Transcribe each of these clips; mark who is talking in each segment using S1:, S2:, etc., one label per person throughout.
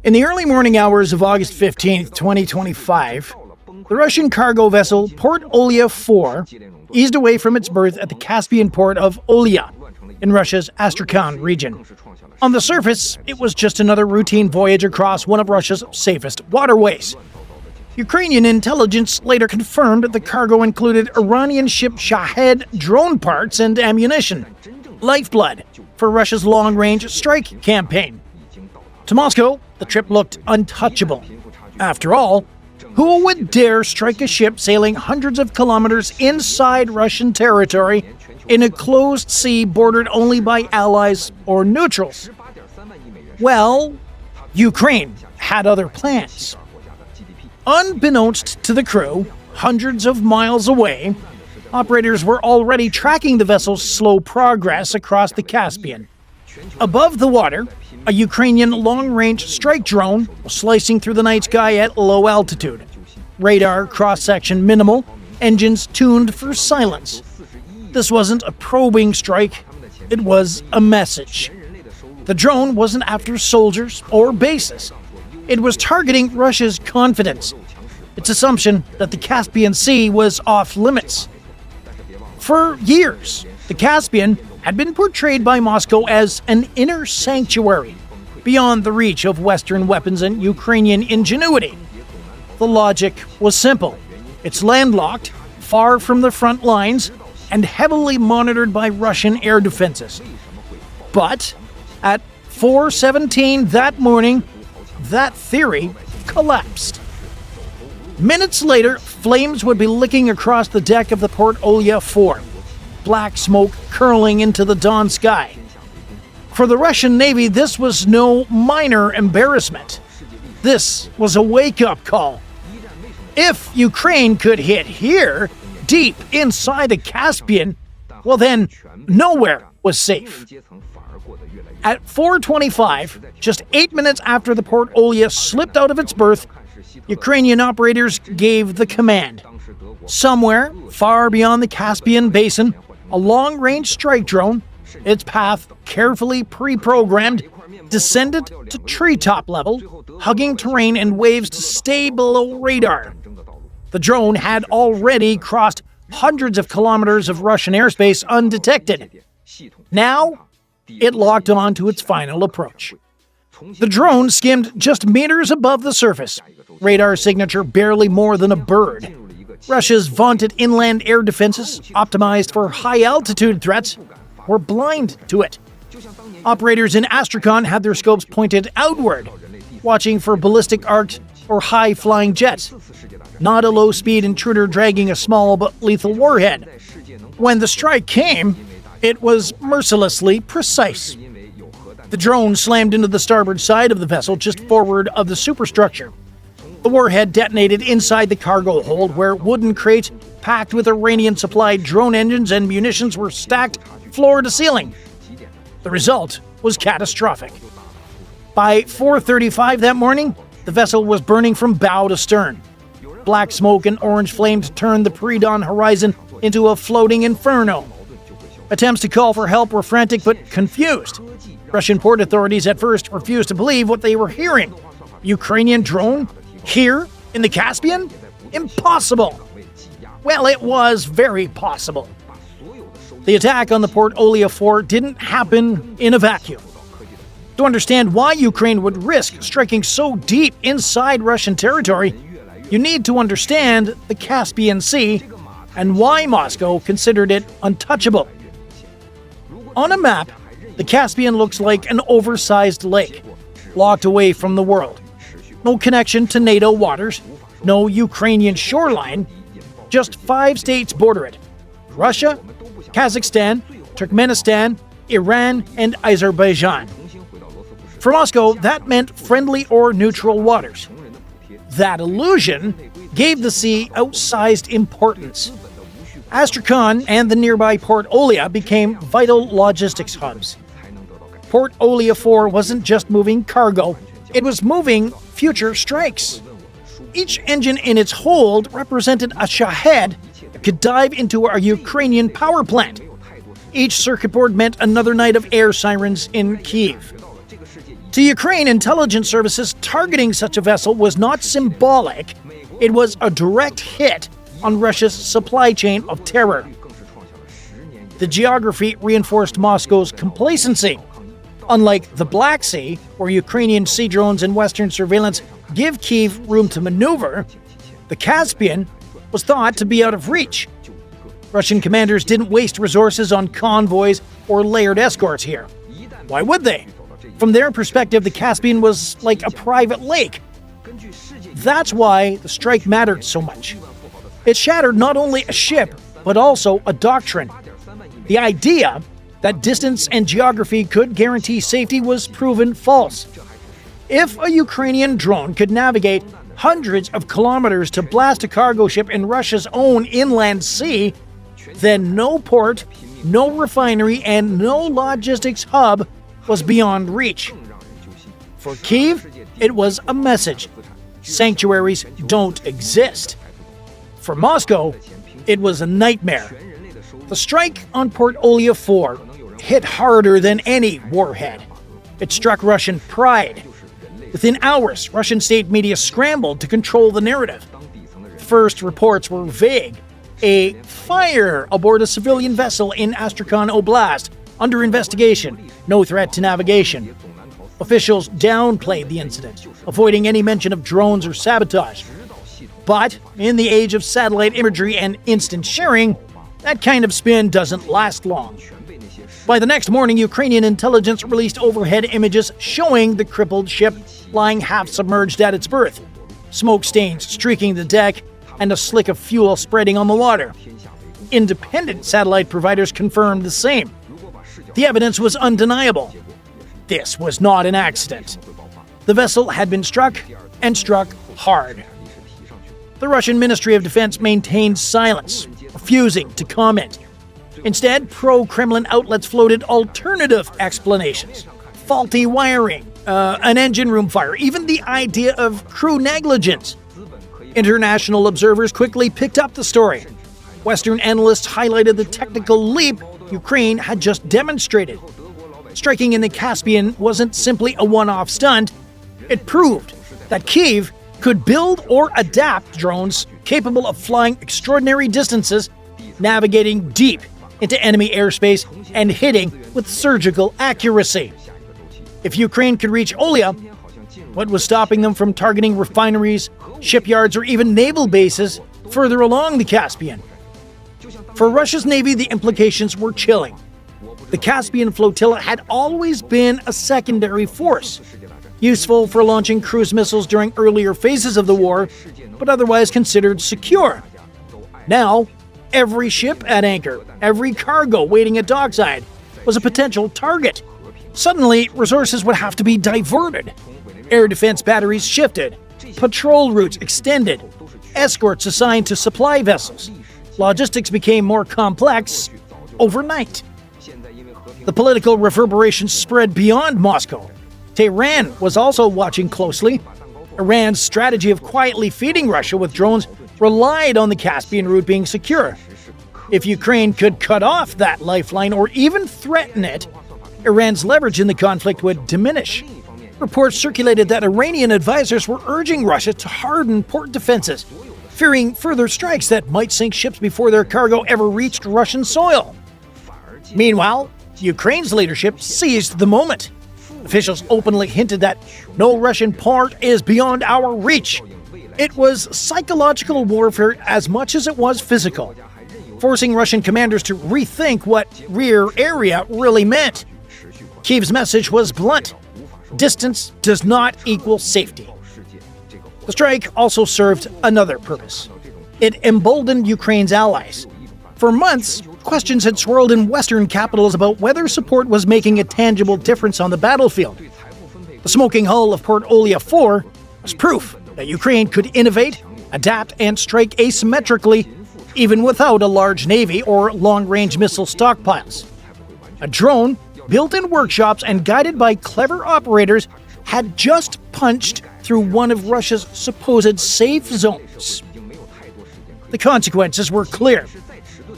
S1: In the early morning hours of August 15, 2025, the Russian cargo vessel Port Olya-4 eased away from its berth at the Caspian port of Olya in Russia's Astrakhan region. On the surface, it was just another routine voyage across one of Russia's safest waterways. Ukrainian intelligence later confirmed the cargo included Iranian ship Shahed drone parts and ammunition, lifeblood for Russia's long-range strike campaign. To Moscow, the trip looked untouchable. After all, who would dare strike a ship sailing hundreds of kilometers inside Russian territory in a closed sea bordered only by allies or neutrals? Well, Ukraine had other plans. Unbeknownst to the crew, hundreds of miles away, operators were already tracking the vessel's slow progress across the Caspian. Above the water, a Ukrainian long-range strike drone was slicing through the night sky at low altitude. Radar cross-section minimal, engines tuned for silence. This wasn't a probing strike, it was a message. The drone wasn't after soldiers or bases. It was targeting Russia's confidence, its assumption that the Caspian Sea was off-limits. For years, the Caspian had been portrayed by Moscow as an inner sanctuary, beyond the reach of Western weapons and Ukrainian ingenuity. The logic was simple. It's landlocked, far from the front lines, and heavily monitored by Russian air defenses. But at 4:17 that morning, that theory collapsed. Minutes later, flames would be licking across the deck of the Port Olya-4, black smoke curling into the dawn sky. For the Russian Navy, this was no minor embarrassment. This was a wake-up call. If Ukraine could hit here, deep inside the Caspian, well then, nowhere was safe. At 4:25, just 8 minutes after the Port Olya slipped out of its berth, Ukrainian operators gave the command. Somewhere, far beyond the Caspian basin, a long-range strike drone, its path carefully pre-programmed, descended to treetop level, hugging terrain in waves to stay below radar. The drone had already crossed hundreds of kilometers of Russian airspace undetected. Now, it locked on to its final approach. The drone skimmed just meters above the surface, radar signature barely more than a bird. Russia's vaunted inland air defenses, optimized for high-altitude threats, were blind to it. Operators in Astrakhan had their scopes pointed outward, watching for ballistic arcs or high-flying jets, not a low-speed intruder dragging a small but lethal warhead. When the strike came, it was mercilessly precise. The drone slammed into the starboard side of the vessel just forward of the superstructure. The warhead detonated inside the cargo hold, where wooden crates packed with Iranian-supplied drone engines and munitions were stacked floor to ceiling. The result was catastrophic. By 4:35 that morning, the vessel was burning from bow to stern. Black smoke and orange flames turned the pre-dawn horizon into a floating inferno. Attempts to call for help were frantic but confused. Russian port authorities at first refused to believe what they were hearing. Ukrainian drone? Here? In the Caspian? Impossible! Well, it was very possible. The attack on the Port Olya-4 didn't happen in a vacuum. To understand why Ukraine would risk striking so deep inside Russian territory, you need to understand the Caspian Sea and why Moscow considered it untouchable. On a map, the Caspian looks like an oversized lake, locked away from the world. No connection to NATO waters, no Ukrainian shoreline, just 5 states border it: Russia, Kazakhstan, Turkmenistan, Iran, and Azerbaijan. For Moscow, that meant friendly or neutral waters. That illusion gave the sea outsized importance. Astrakhan and the nearby Port Olya became vital logistics hubs. Port Olya-4 wasn't just moving cargo, it was moving future strikes. Each engine in its hold represented a Shahed that could dive into a Ukrainian power plant. Each circuit board meant another night of air sirens in Kyiv. To Ukraine, intelligence services targeting such a vessel was not symbolic, it was a direct hit on Russia's supply chain of terror. The geography reinforced Moscow's complacency. Unlike the Black Sea, where Ukrainian sea drones and Western surveillance give Kyiv room to maneuver, the Caspian was thought to be out of reach. Russian commanders didn't waste resources on convoys or layered escorts here. Why would they? From their perspective, the Caspian was like a private lake. That's why the strike mattered so much. It shattered not only a ship, but also a doctrine. The idea that distance and geography could guarantee safety was proven false. If a Ukrainian drone could navigate hundreds of kilometers to blast a cargo ship in Russia's own inland sea, then no port, no refinery, and no logistics hub was beyond reach. For Kyiv, it was a message. Sanctuaries don't exist. For Moscow, it was a nightmare. The strike on Port Olya-4 hit harder than any warhead. It struck Russian pride. Within hours, Russian state media scrambled to control the narrative. First reports were vague. A fire aboard a civilian vessel in Astrakhan Oblast, under investigation, no threat to navigation. Officials downplayed the incident, avoiding any mention of drones or sabotage. But in the age of satellite imagery and instant sharing, that kind of spin doesn't last long. By the next morning, Ukrainian intelligence released overhead images showing the crippled ship lying half-submerged at its berth, smoke stains streaking the deck, and a slick of fuel spreading on the water. Independent satellite providers confirmed the same. The evidence was undeniable. This was not an accident. The vessel had been struck, and struck hard. The Russian Ministry of Defense maintained silence, refusing to comment. Instead, pro-Kremlin outlets floated alternative explanations. Faulty wiring, an engine room fire, even the idea of crew negligence. International observers quickly picked up the story. Western analysts highlighted the technical leap Ukraine had just demonstrated. Striking in the Caspian wasn't simply a one-off stunt. It proved that Kyiv could build or adapt drones capable of flying extraordinary distances, navigating deep into enemy airspace, and hitting with surgical accuracy. If Ukraine could reach Olya, what was stopping them from targeting refineries, shipyards, or even naval bases further along the Caspian? For Russia's navy, the implications were chilling. The Caspian Flotilla had always been a secondary force, useful for launching cruise missiles during earlier phases of the war, but otherwise considered secure. Now, every ship at anchor, every cargo waiting at dockside, was a potential target. Suddenly, resources would have to be diverted. Air defense batteries shifted, patrol routes extended, escorts assigned to supply vessels. Logistics became more complex overnight. The political reverberations spread beyond Moscow. Tehran was also watching closely. Iran's strategy of quietly feeding Russia with drones relied on the Caspian route being secure. If Ukraine could cut off that lifeline or even threaten it, Iran's leverage in the conflict would diminish. Reports circulated that Iranian advisors were urging Russia to harden port defenses, fearing further strikes that might sink ships before their cargo ever reached Russian soil. Meanwhile, Ukraine's leadership seized the moment. Officials openly hinted that no Russian port is beyond our reach. It was psychological warfare as much as it was physical, forcing Russian commanders to rethink what rear area really meant. Kyiv's message was blunt. Distance does not equal safety. The strike also served another purpose. It emboldened Ukraine's allies. For months, questions had swirled in Western capitals about whether support was making a tangible difference on the battlefield. The smoking hull of Port Olya-4 was proof that Ukraine could innovate, adapt, and strike asymmetrically, even without a large navy or long-range missile stockpiles. A drone, built in workshops and guided by clever operators, had just punched through one of Russia's supposed safe zones. The consequences were clear.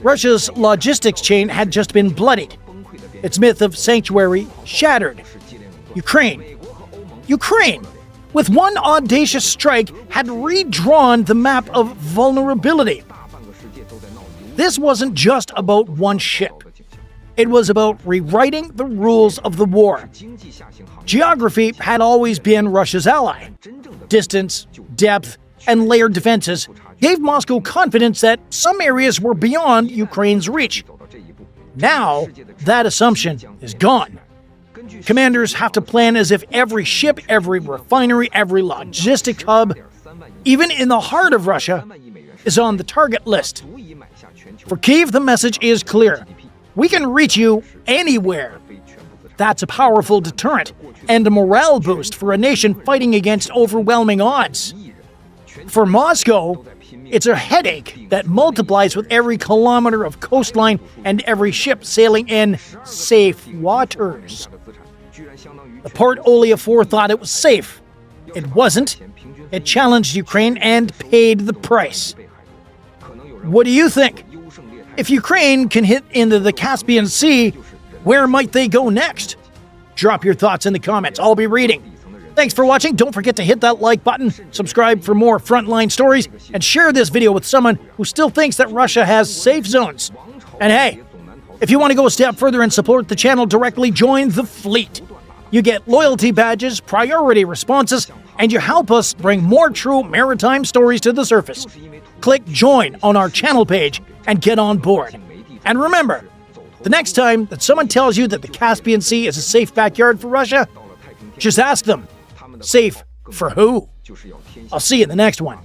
S1: Russia's logistics chain had just been bloodied, its myth of sanctuary shattered. Ukraine, Ukraine, with one audacious strike, had redrawn the map of vulnerability. This wasn't just about one ship. It was about rewriting the rules of the war. Geography had always been Russia's ally. Distance, depth, and layered defenses gave Moscow confidence that some areas were beyond Ukraine's reach. Now, that assumption is gone. Commanders have to plan as if every ship, every refinery, every logistic hub, even in the heart of Russia, is on the target list. For Kyiv, the message is clear. We can reach you anywhere. That's a powerful deterrent and a morale boost for a nation fighting against overwhelming odds. For Moscow, it's a headache that multiplies with every kilometer of coastline and every ship sailing in safe waters. The Port Olya-4 thought it was safe. It wasn't. It challenged Ukraine and paid the price. What do you think? If Ukraine can hit into the Caspian Sea, where might they go next? Drop your thoughts in the comments. I'll be reading. Thanks for watching. Don't forget to hit that like button, subscribe for more frontline stories, and share this video with someone who still thinks that Russia has safe zones. And hey, if you want to go a step further and support the channel directly, join the fleet. You get loyalty badges, priority responses, and you help us bring more true maritime stories to the surface. Click join on our channel page and get on board. And remember, the next time that someone tells you that the Caspian Sea is a safe backyard for Russia, just ask them, safe for who? I'll see you in the next one.